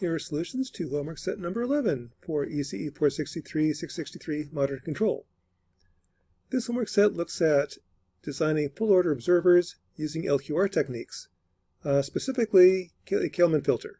Here are solutions to homework set number 11 for ECE 463-663 Modern Control. This homework set looks at designing full order observers using LQR techniques, specifically a Kalman filter.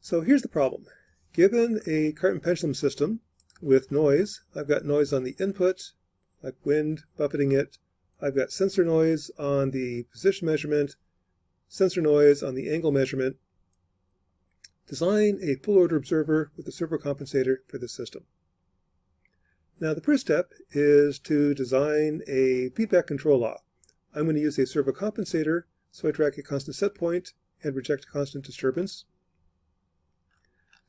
So here's the problem. Given a cart and pendulum system with noise, I've got noise on the input, like wind buffeting it. I've got sensor noise on the position measurement, sensor noise on the angle measurement. Design a full order observer with a servo compensator for this system. Now the first step is to design a feedback control law. I'm going to use a servo compensator, so I track a constant set point and reject a constant disturbance.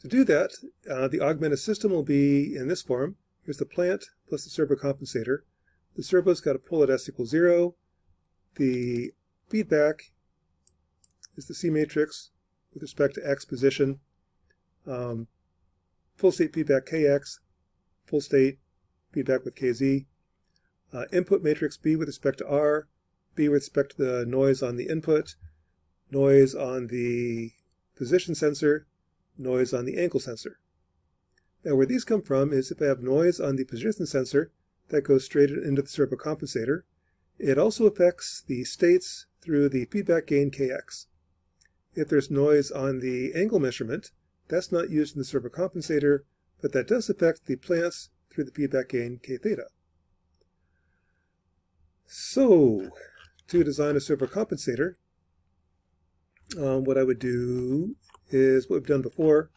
To do that, the augmented system will be in this form. Here's the plant plus the servo compensator. The servo's got a pull at s equals 0. The feedback is the C matrix with respect to x position. Full state feedback kx, full state feedback with kz. Input matrix B with respect to r, B with respect to the noise on the input, noise on the position sensor, noise on the angle sensor. Now where these come from is if I have noise on the position sensor, that goes straight into the servo compensator. It also affects the states through the feedback gain kx. If there's noise on the angle measurement, that's not used in the servo compensator, but that does affect the plants through the feedback gain k theta. So, to design a servo compensator, what I would do is what we've done before.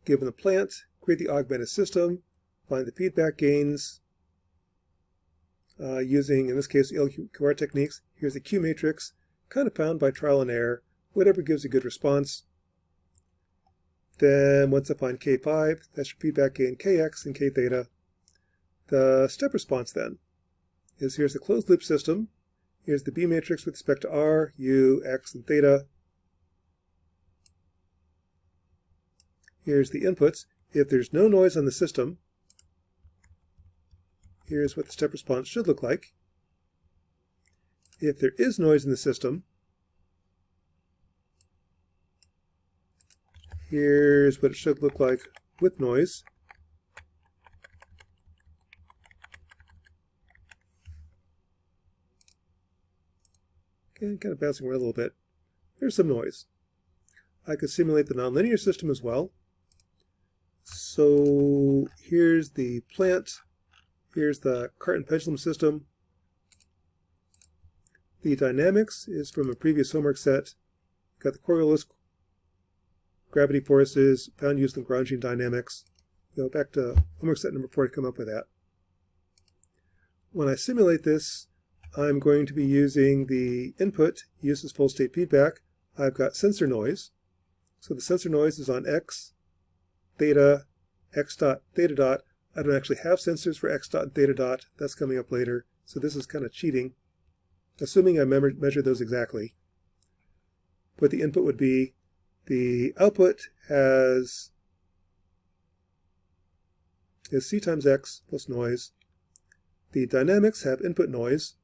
Given the plant, create the augmented system, find the feedback gains, using, in this case, LQR techniques. Here's the Q matrix, kind of found by trial and error, whatever gives a good response. Then once I find K5, that's your feedback gain Kx and K theta. The step response then is here's the closed loop system. Here's the B matrix with respect to R, U, X, and theta. Here's the inputs. If there's no noise on the system, here's what the step response should look like. If there is noise in the system, here's what it should look like with noise. Okay, kind of bouncing around a little bit. There's some noise. I could simulate the nonlinear system as well. So here's the plant. Here's the cart and pendulum system. The dynamics is from a previous homework set. Got the Coriolis gravity forces found used in Lagrangian dynamics. Go back to homework set number 4 to come up with that. When I simulate this, I'm going to be using the input uses full state feedback. I've got sensor noise. So the sensor noise is on x, theta, x dot, theta dot. I don't actually have sensors for x dot and theta dot. That's coming up later. So this is kind of cheating, assuming I measure those exactly. What the input would be, the output is C times x plus noise. The dynamics have input noise.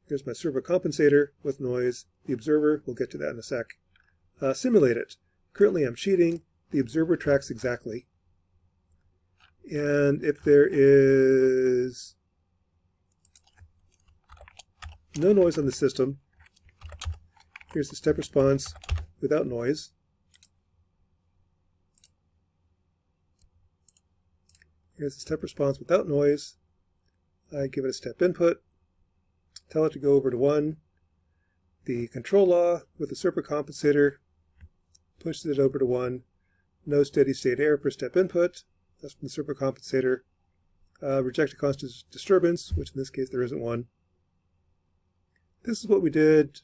Here's my servo compensator with noise. The observer, we'll get to that in a sec. Simulate it. Currently I'm cheating. The observer tracks exactly. And if there is no noise on the system, here's the step response without noise. Here's the step response without noise. I give it a step input, tell it to go over to 1. The control law with the servo compensator pushes it over to 1. No steady state error for step input. That's from the servo compensator. Reject a constant disturbance, which in this case there isn't one. This is what we did,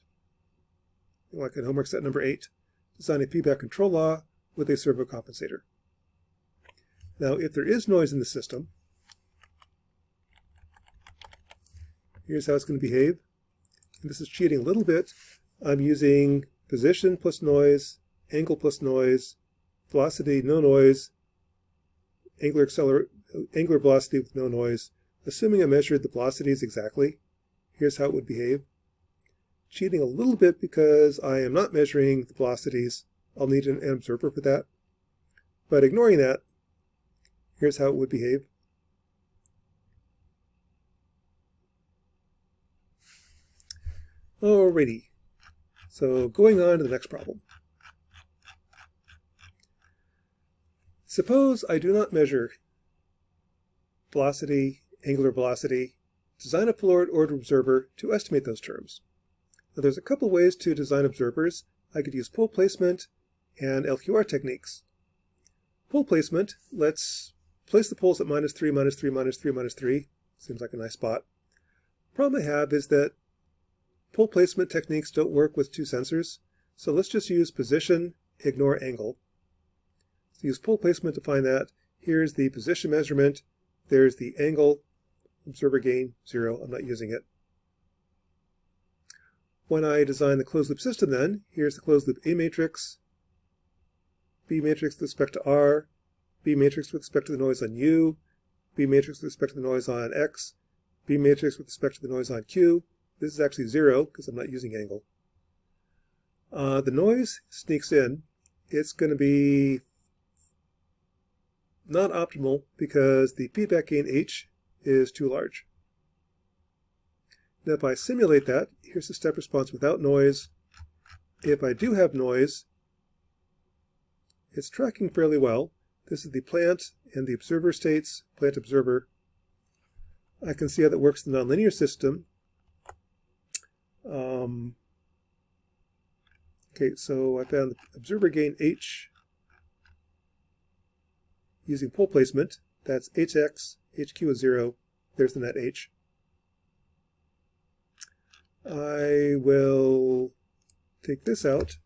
like in homework set number 8, design a feedback control law with a servo compensator. Now, if there is noise in the system, here's how it's going to behave. And this is cheating a little bit. I'm using position plus noise, angle plus noise, velocity, no noise, angular velocity with no noise. Assuming I measured the velocities exactly, here's how it would behave. Cheating a little bit because I am not measuring the velocities. I'll need an observer for that. But ignoring that, here's how it would behave. Alrighty, so going on to the next problem. Suppose I do not measure velocity, angular velocity, design a full order observer to estimate those terms. Now there's a couple ways to design observers. I could use pole placement and LQR techniques. Pole placement, let's place the poles at -3, -3, -3, -3. Seems like a nice spot. Problem I have is that pole placement techniques don't work with two sensors, so let's just use position, ignore angle. So use pole placement to find that. Here's the position measurement, there's the angle, observer gain 0, I'm not using it. When I design the closed loop system then, here's the closed loop A matrix, B matrix with respect to R, B matrix with respect to the noise on U, B matrix with respect to the noise on X, B matrix with respect to the noise on Q. This is actually 0 because I'm not using angle. The noise sneaks in. It's going to be not optimal because the feedback gain H is too large. Now if I simulate that, here's the step response without noise. If I do have noise, it's tracking fairly well. This is the plant and the observer states, plant observer. I can see how that works in the nonlinear system. Okay, so I found the observer gain H using pole placement. That's HX, HQ is 0. There's the net H. I will take this out.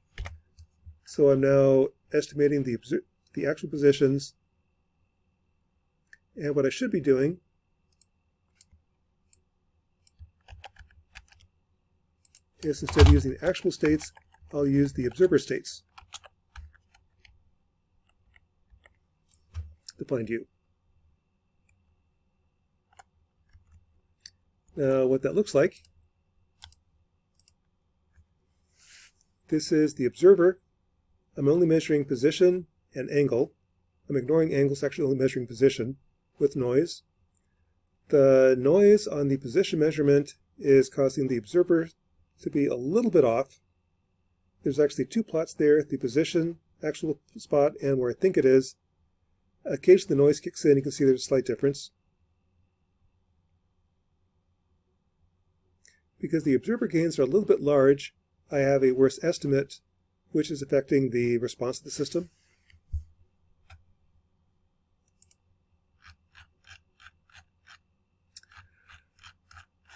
So I'm now estimating the actual positions. And what I should be doing is instead of using the actual states, I'll use the observer states to find U. Now what that looks like, this is the observer. I'm only measuring position and angle. I'm ignoring angles, actually only measuring position with noise. The noise on the position measurement is causing the observer to be a little bit off. There's actually two plots there, the position, actual spot, and where I think it is. Occasionally the noise kicks in, you can see there's a slight difference. Because the observer gains are a little bit large, I have a worse estimate, which is affecting the response of the system.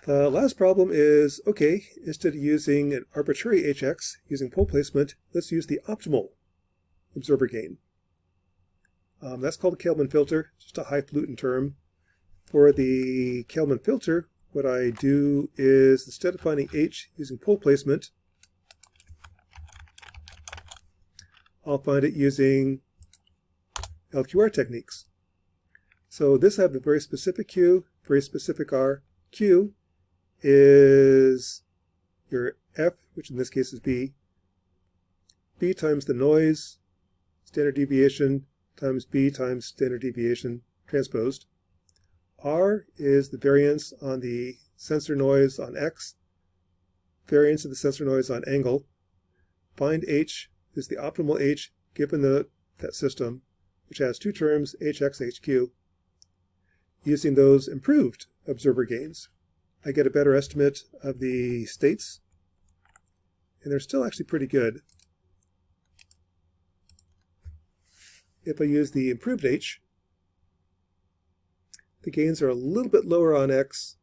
The last problem is, okay, instead of using an arbitrary HX, using pole placement, let's use the optimal observer gain. That's called a Kalman filter, just a highfalutin term. For the Kalman filter, what I do is, instead of finding H using pole placement, I'll find it using LQR techniques. So this I have a very specific Q, very specific R. Q is your F, which in this case is B. B times the noise, standard deviation, times B times standard deviation transposed. R is the variance on the sensor noise on X, variance of the sensor noise on angle. Find H is the optimal H given that system, which has two terms, HX, HQ. Using those improved observer gains, I get a better estimate of the states, and they're still actually pretty good. If I use the improved H, the gains are a little bit lower on X.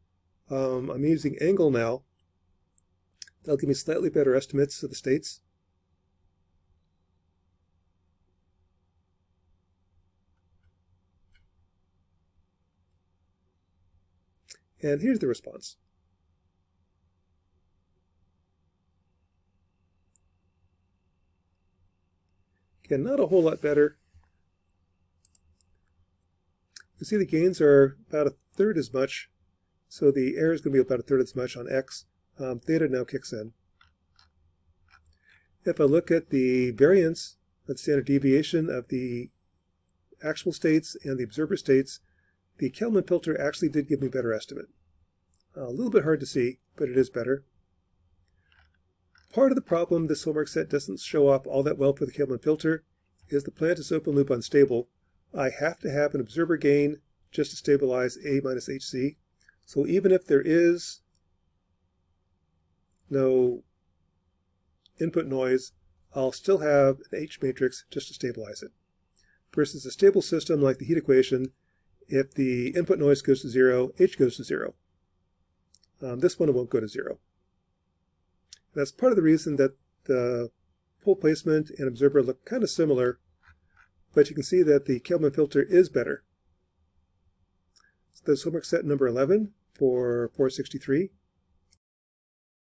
I'm using angle now. That'll give me slightly better estimates of the states. And here's the response. Again, not a whole lot better. You see the gains are about a third as much. so the error is going to be about a third as much on X. Theta now kicks in. If I look at the variance, the standard deviation of the actual states and the observer states, the Kalman filter actually did give me a better estimate. A little bit hard to see, but it is better. Part of the problem this homework set doesn't show off all that well for the Kalman filter is the plant is open loop unstable. I have to have an observer gain just to stabilize A minus HC. So even if there is no input noise, I'll still have an H matrix just to stabilize it. Versus a stable system like the heat equation, if the input noise goes to 0, H goes to 0. This one won't go to 0. That's part of the reason that the pole placement and observer look kind of similar, but you can see that the Kalman filter is better. So that's homework set number 11 for 463.